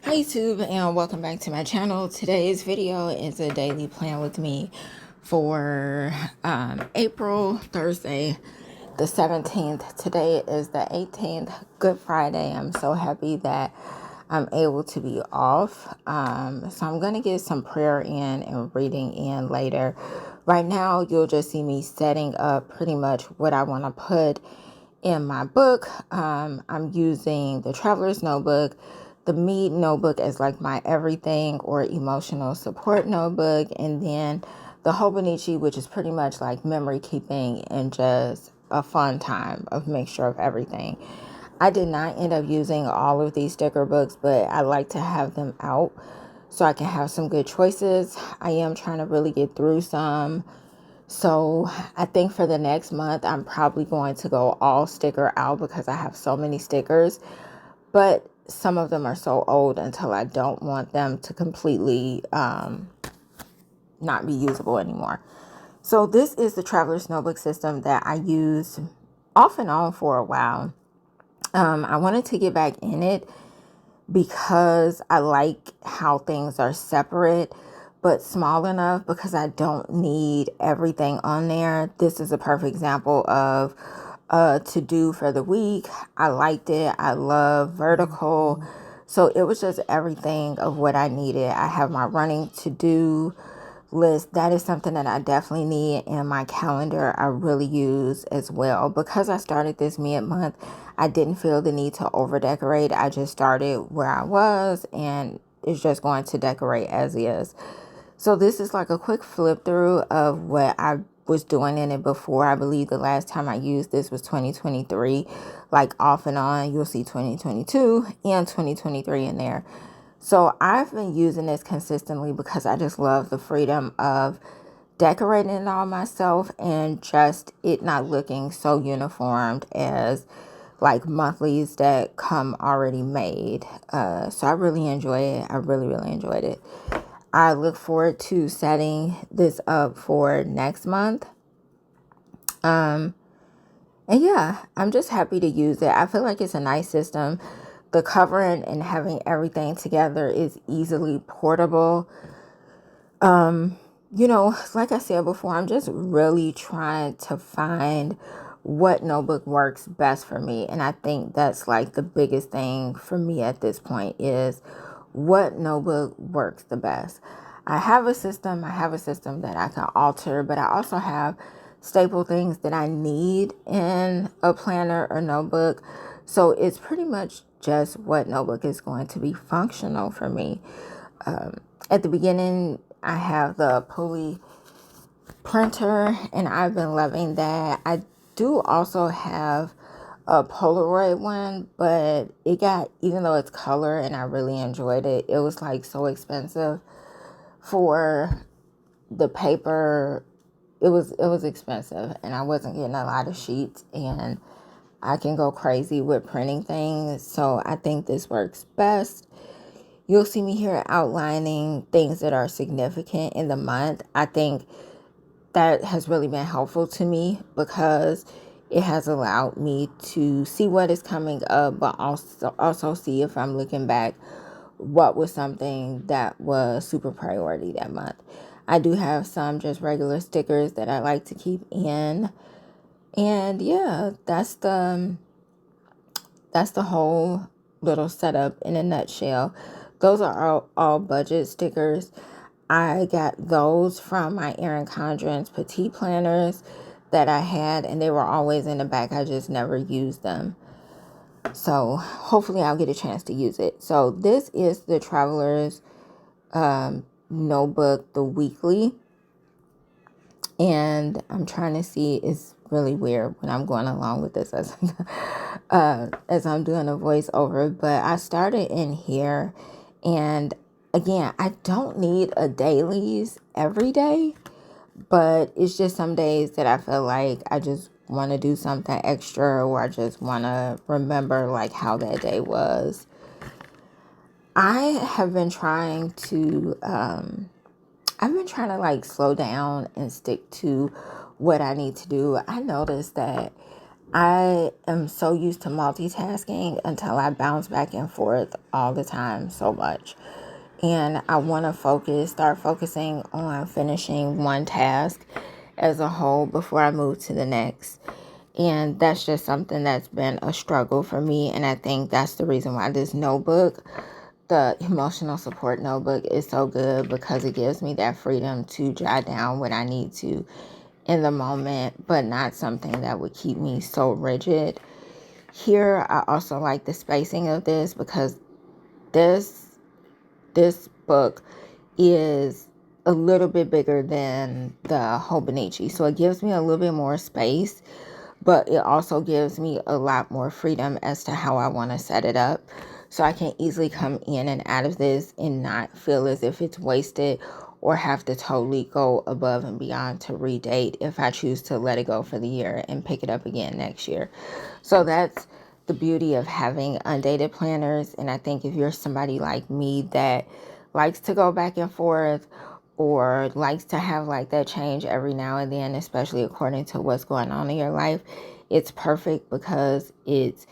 Hi YouTube, and welcome back to my channel. Today's video is a daily plan with me for April, Thursday the 17th. Today is the 18th, Good Friday. I'm so happy that I'm able to be off. So I'm going to get some prayer in and reading in later. Right now, you'll just see me setting up pretty much what I want to put in my book. I'm using the Traveler's Notebook, the Mead notebook as like my everything or emotional support notebook, and then the Hobonichi, which is pretty much like memory keeping and just a fun time of mixture of everything. I did not end up using all of these sticker books, but I like to have them out so I can have some good choices. I am trying to really get through some. So I think for the next month, I'm probably going to go all sticker out because I have so many stickers, but some of them are so old until I don't want them to completely not be usable anymore. So this is the Traveler's Notebook system that I used off and on for a while. I wanted to get back in it because I like how things are separate but small enough because I don't need everything on there. This is a perfect example of to do for the week. I liked it. I love vertical. So it was just everything of what I needed. I have my running to do list. That is something that I definitely need in my calendar. I really use as well. Because I started this mid-month, I didn't feel the need to over decorate. I just started where I was and it's just going to decorate as is. So this is like a quick flip through of what I was doing in it before. I believe the last time I used this was 2023, like off and on. You'll see 2022 and 2023 in there. So I've been using this consistently because I just love the freedom of decorating it all myself and just it not looking so uniformed as like monthlies that come already made. So I really enjoy it. I really enjoyed it. I look forward to setting this up for next month. And yeah, I'm just happy to use it. I feel like it's a nice system. The covering and having everything together is easily portable. You know, like I said before, I'm just really trying to find what notebook works best for me. And I think that's like the biggest thing for me at this point is what notebook works the best. I have a system that I can alter, but I also have staple things that I need in a planner or notebook. So it's pretty much just what notebook is going to be functional for me. At the beginning, I have the pulley printer and I've been loving that. I do also have a Polaroid one, but it got, even though it's color and I really enjoyed it, it was like so expensive for the paper. It was expensive and I wasn't getting a lot of sheets and I can go crazy with printing things. So I think this works best. You'll see me here outlining things that are significant in the month. I think that has really been helpful to me because it has allowed me to see what is coming up, but also see if I'm looking back what was something that was super priority that month. I do have some just regular stickers that I like to keep in. And yeah, that's the whole little setup in a nutshell. Those are all budget stickers. I got those from my Erin Condren's Petite Planners that I had, and they were always in the back. I just never used them. So hopefully I'll get a chance to use it. So this is the Traveler's Notebook, the weekly. And I'm trying to see, it's really weird when I'm going along with this as I'm doing a voiceover, but I started in here. And again, I don't need a dailies every day, but it's just some days that I feel like I just want to do something extra, or I just want to remember like how that day was. I have been trying to like slow down and stick to what I need to do. I noticed that I am so used to multitasking until I bounce back and forth all the time so much. And I want to start focusing on finishing one task as a whole before I move to the next. And that's just something that's been a struggle for me. And I think that's the reason why this notebook, the emotional support notebook, is so good, because it gives me that freedom to jot down what I need to in the moment, but not something that would keep me so rigid. Here, I also like the spacing of this, because this book is a little bit bigger than the Hobonichi. So it gives me a little bit more space, but it also gives me a lot more freedom as to how I want to set it up. So I can easily come in and out of this and not feel as if it's wasted, or have to totally go above and beyond to redate if I choose to let it go for the year and pick it up again next year. So that's the beauty of having undated planners. And I think if you're somebody like me that likes to go back and forth, or likes to have like that change every now and then, especially according to what's going on in your life, it's perfect, because it's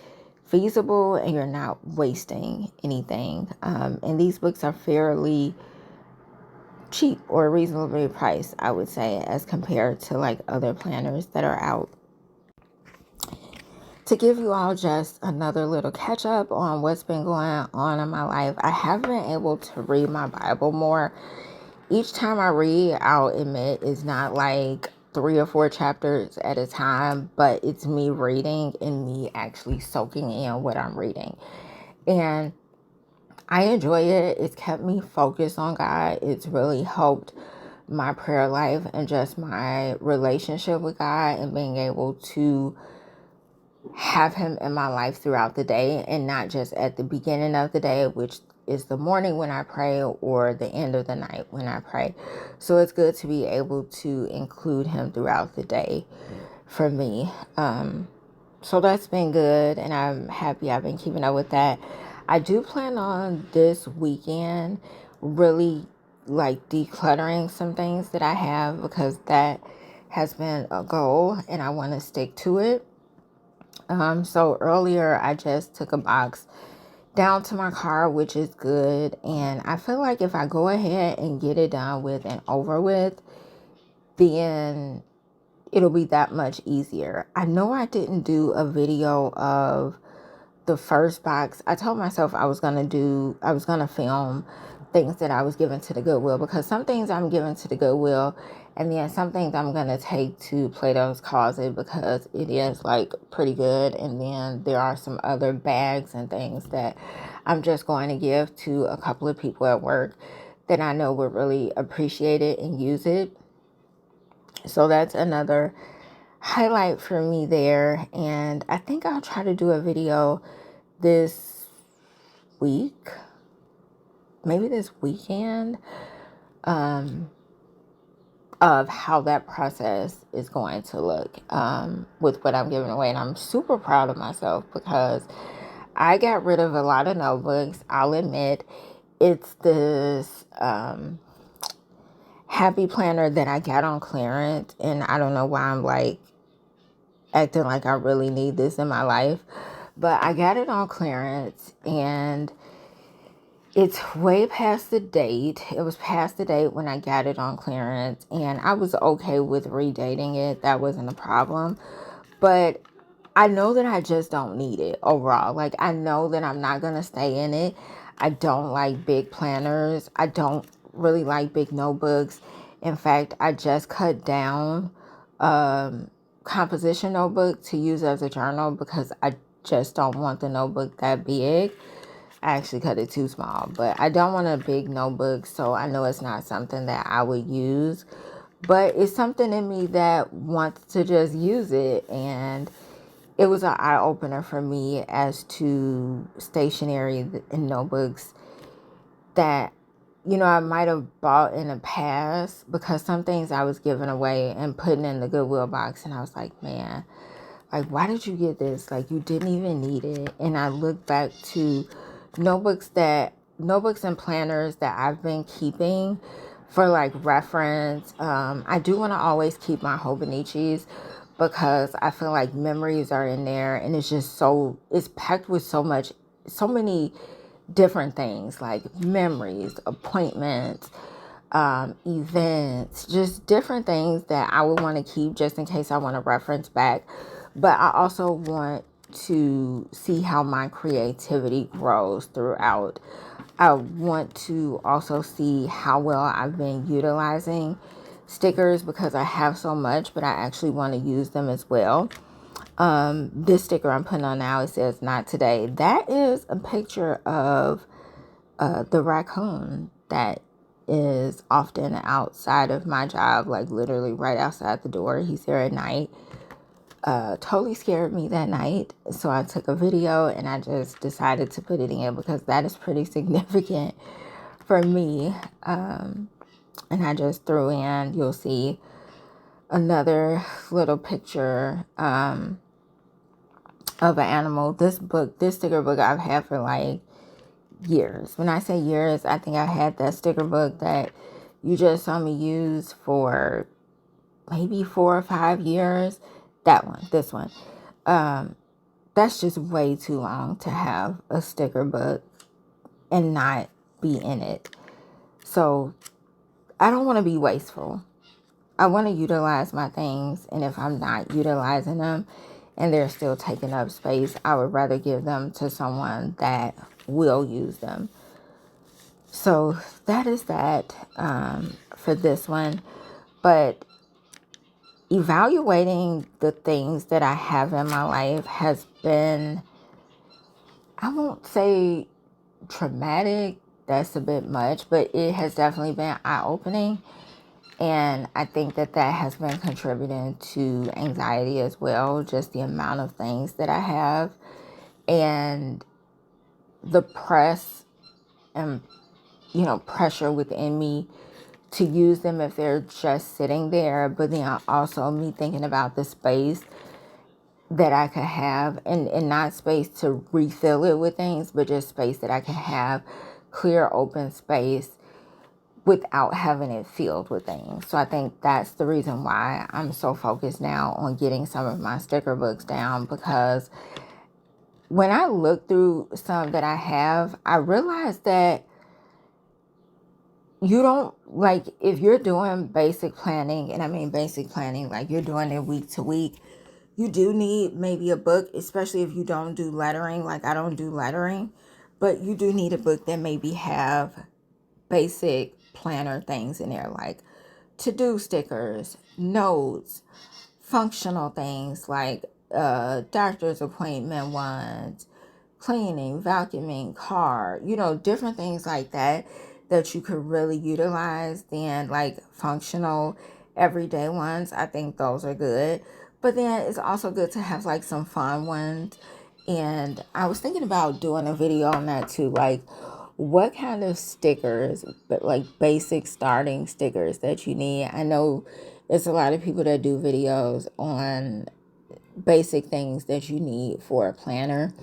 feasible and you're not wasting anything. And these books are fairly cheap or reasonably priced, I would say, as compared to like other planners that are out. To give you all just another little catch up on what's been going on in my life, I have been able to read my Bible more. Each time I read, I'll admit, it's not like 3 or 4 chapters at a time, but it's me reading and me actually soaking in what I'm reading. And I enjoy it. It's kept me focused on God. It's really helped my prayer life and just my relationship with God, and being able to have him in my life throughout the day, and not just at the beginning of the day, which is the morning when I pray, or the end of the night when I pray. So it's good to be able to include him throughout the day for me. So that's been good, and I'm happy I've been keeping up with that. I do plan on this weekend really like decluttering some things that I have, because that has been a goal and I want to stick to it. So earlier I just took a box down to my car, which is good. And I feel like if I go ahead and get it done with and over with, then it'll be that much easier. I know I didn't do a video of the first box. I told myself I was going to film things that I was giving to the Goodwill, because some things I'm giving to the Goodwill, and then some things I'm going to take to Plato's Closet, because it is like pretty good. And then there are some other bags and things that I'm just going to give to a couple of people at work that I know would really appreciate it and use it. So that's another highlight for me there. And I think I'll try to do a video this week, maybe this weekend, of how that process is going to look, with what I'm giving away. And I'm super proud of myself, because I got rid of a lot of notebooks. I'll admit, it's this happy planner that I got on clearance, and I don't know why I'm like acting like I really need this in my life, but I got it on clearance, and it's way past the date. It was past the date when I got it on clearance, and I was okay with redating it. That wasn't a problem. But I know that I just don't need it overall. Like, I know that I'm not going to stay in it. I don't like big planners. I don't really like big notebooks. In fact, I just cut down composition notebook to use as a journal, because I just don't want the notebook that big. I actually cut it too small, but I don't want a big notebook, so I know it's not something that I would use, but it's something in me that wants to just use it. And it was an eye-opener for me as to stationery and notebooks that, I might have bought in the past, because some things I was giving away and putting in the Goodwill box, and I was like, man, like, why did you get this? Like, you didn't even need it. And I look back to notebooks and planners that I've been keeping for like reference. I do want to always keep my Hobonichis, because I feel like memories are in there, and it's just it's packed with so many different things, like memories, appointments, events, just different things that I would want to keep just in case I want to reference back. But I also want to see how my creativity grows throughout. I want to also see how well I've been utilizing stickers, because I have so much, but I actually want to use them as well. This sticker I'm putting on now, it says "Not today." That is a picture of the raccoon that is often outside of my job, like literally right outside the door. He's there at night. Totally scared me that night, so I took a video and I just decided to put it in because that is pretty significant for me. And I just threw in, you'll see another little picture of an animal. This sticker book I've had for like years. When I say years, I think I had that sticker book that you just saw me use for maybe 4 or 5 years. That one, this one. That's just way too long to have a sticker book and not be in it. So I don't want to be wasteful. I want to utilize my things, and if I'm not utilizing them and they're still taking up space, I would rather give them to someone that will use them. So that is that for this one. But evaluating the things that I have in my life has been, I won't say traumatic, that's a bit much, but it has definitely been eye-opening. And I think that has been contributing to anxiety as well, just the amount of things that I have and the press and, pressure within me to use them if they're just sitting there. But then also me thinking about the space that I could have, and not space to refill it with things, but just space that I can have, clear, open space without having it filled with things. So I think that's the reason why I'm so focused now on getting some of my sticker books down, because when I look through some that I have, I realize that you don't, like, if you're doing basic planning, and I mean basic planning, like you're doing it week to week, you do need maybe a book, especially if you don't do lettering. Like I don't do lettering, but you do need a book that maybe have basic planner things in there, like to-do stickers, notes, functional things like doctor's appointment ones, cleaning, vacuuming, car, different things like that you could really utilize. Than like functional everyday ones. I think those are good. But then it's also good to have like some fun ones. And I was thinking about doing a video on that too, like what kind of stickers, but like basic starting stickers that you need. I know there's a lot of people that do videos on basic things that you need for a planner,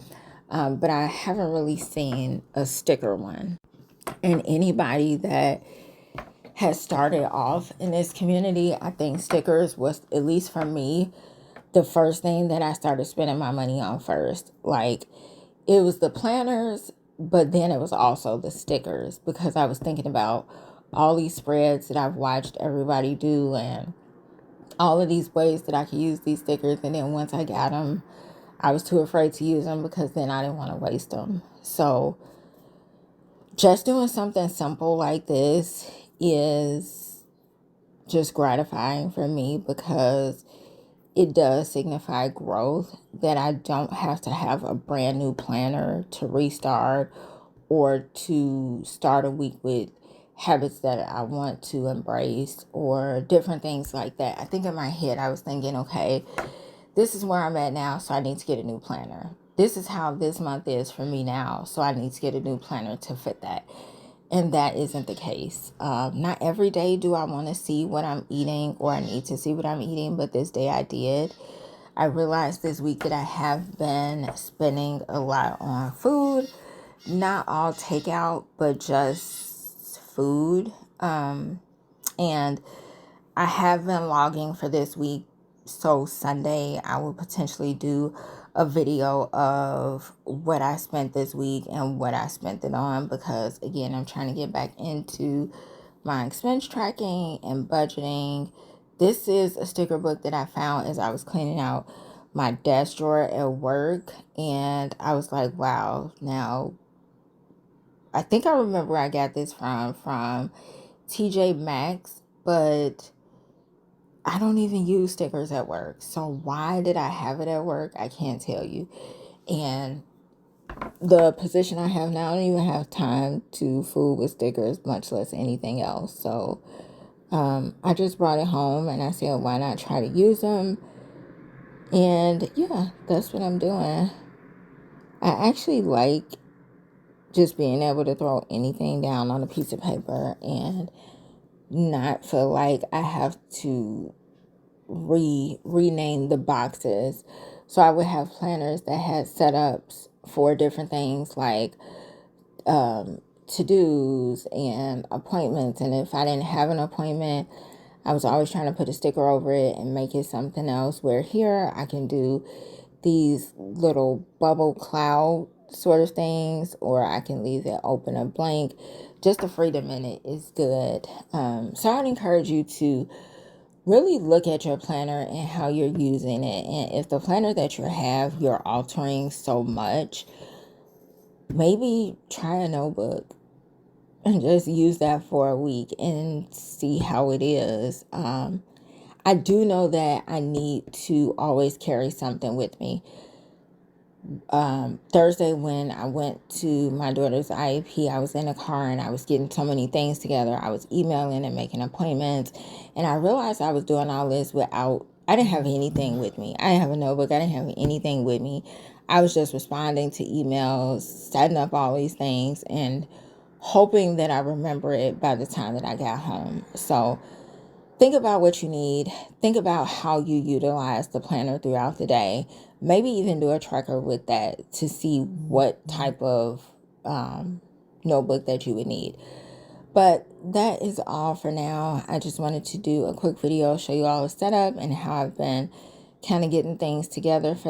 but I haven't really seen a sticker one. And anybody that has started off in this community, I think stickers was, at least for me, the first thing that I started spending my money on first. Like, it was the planners, but then it was also the stickers, because I was thinking about all these spreads that I've watched everybody do and all of these ways that I could use these stickers. And then once I got them, I was too afraid to use them because then I didn't want to waste them. So just doing something simple like this is just gratifying for me, because it does signify growth, that I don't have to have a brand new planner to restart or to start a week with habits that I want to embrace or different things like that. I think in my head I was thinking, okay, this is where I'm at now, so I need to get a new planner. This is how this month is for me now, so I need to get a new planner to fit that. And that isn't the case. Not every day do I want to see what I'm eating, or I need to see what I'm eating, but this day I did. I realized this week that I have been spending a lot on food. Not all takeout, but just food. And I have been logging for this week So Sunday, I will potentially do a video of what I spent this week and what I spent it on, because again, I'm trying to get back into my expense tracking and budgeting. This is a sticker book that I found as I was cleaning out my desk drawer at work, and I was like, wow. Now, I think I remember where I got this from TJ Maxx, but I don't even use stickers at work. So why did I have it at work? I can't tell you. And the position I have now, I don't even have time to fool with stickers, much less anything else. So I just brought it home and I said, why not try to use them? And yeah, that's what I'm doing. I actually like just being able to throw anything down on a piece of paper and not feel like I have to rename the boxes. So I would have planners that had setups for different things like to-dos and appointments. And if I didn't have an appointment, I was always trying to put a sticker over it and make it something else, where here I can do these little bubble cloud sort of things, or I can leave it open or blank. Just the freedom in it is good. So I'd encourage you to really look at your planner and how you're using it. And if the planner that you have, you're altering so much, maybe try a notebook and just use that for a week and see how it is. I do know that I need to always carry something with me. Thursday, when I went to my daughter's IEP, I was in a car and I was getting so many things together. I was emailing and making appointments, and I realized I was doing all this I didn't have anything with me. I didn't have a notebook. I didn't have anything with me. I was just responding to emails, setting up all these things, and hoping that I remember it by the time that I got home. So think about what you need. Think about how you utilize the planner throughout the day. Maybe even do a tracker with that to see what type of notebook that you would need. But that is all for now. I just wanted to do a quick video, show you all the setup and how I've been kind of getting things together for